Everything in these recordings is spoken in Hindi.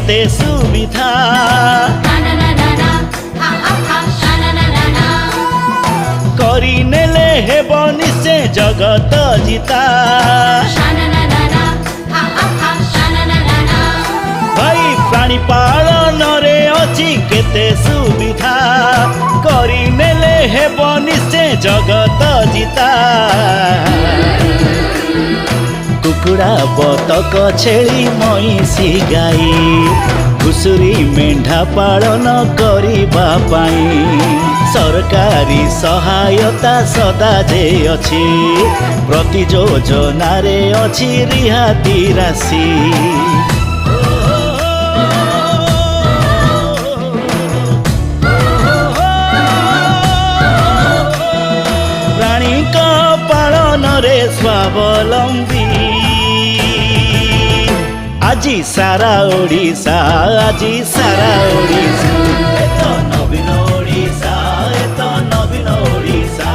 केते सुविधा करी नेले हेबो निश्चय जगत जिता भाई प्राणी पालन रे अछि केते सुविधा करी नेले हेबो निश्चय जगत जिता कुकुड़ा बतक छेली महिषी गाई घुसुरी मेंढा पालन करिबा पाई सरकारी सहायता सदा जे अछि प्रति योजना रे अछि रिहाती राशि प्राणी का पालन रे स्वावलंबी आजी सारा ओडिशा आजी सारा ओडिशा एतो नवीन ओडिशा एतो नवीन ओडिशा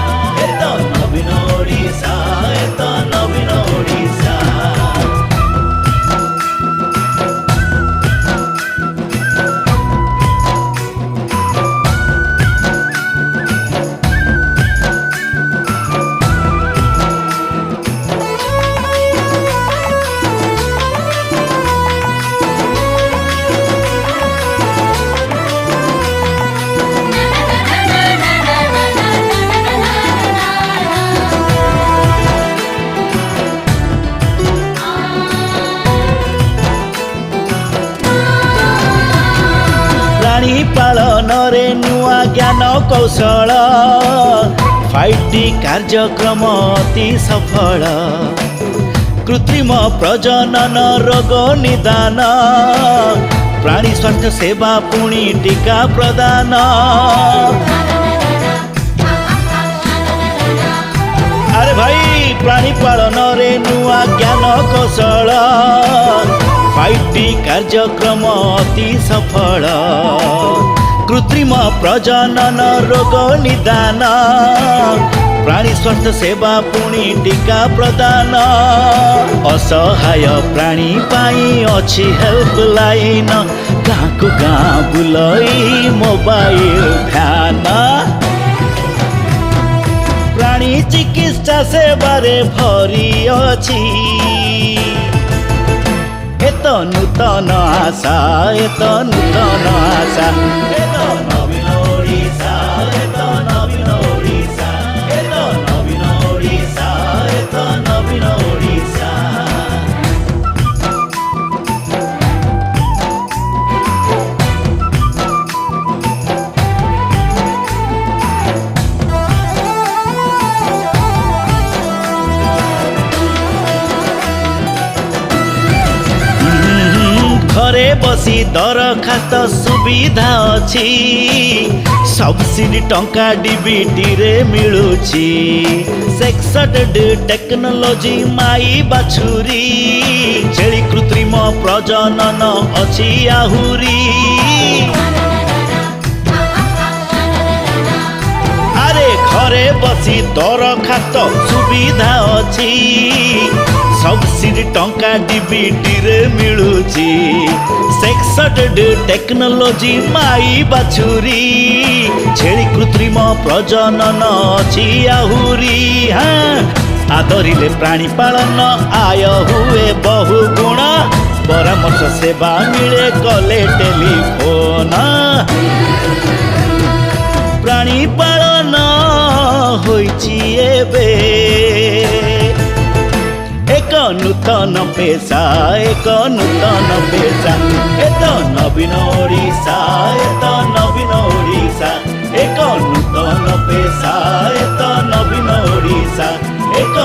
एतो नवीन ओडिशा एतो नवीन ओडिशा प्राणी पालन रे नुआ ज्ञान कौशल 5T कार्यक्रम अति सफल कृत्रिम प्रजनन रोग निदान प्राणी स्वास्थ्य सेवा पुणी टीका प्रदान अरे भाई प्राणी पालन रे नुआ ज्ञान कौशल 5T कार्यक्रम अति सफल कृत्रिम प्रजनन रोग निदान प्राणी स्वास्थ्य सेवा पुणी टीका प्रदान असहाय प्राणी पाई अछि हेल्पलाइन गाँ को गाँ बुलई मोबाइल ध्यान प्राणी चिकित्सा सेवा रे भरी अछि एतो नूतन आशा एतो नूतन आशा एतो नवीन ओडिशा एतो नवीन ओडिशा एतो नवीन ओडिशा एतो नवीन ओडिशा घरे बसी दरखास्त सुविधा अछि सब्सिडी टंका डीबीटी रे मिलुछि 66 टेक्नोलोजी माई बाछुरी छेली कृत्रिम प्रजनन अछि आहुरी अरे घरे बसी दरखास्त सुविधा अछि सब्सिडी टंका डीबीटी रे मिलुछि 66 टेक्नोलोजी माई बाछुरी छेली कृत्रिम प्रजनन अछि आहुरी आदरिले प्राणी पालन आय हुए बहु गुण परामर्श सेवा मिले कले टेलीफोन प्राणी पालन होइछि एबे एक नूतन पेशा एक नूतन पेशा एतो नवीन ओडिशा एतो नवीन ओडिशा एक नूतन पेशा एतो नवीन ओडिशा एक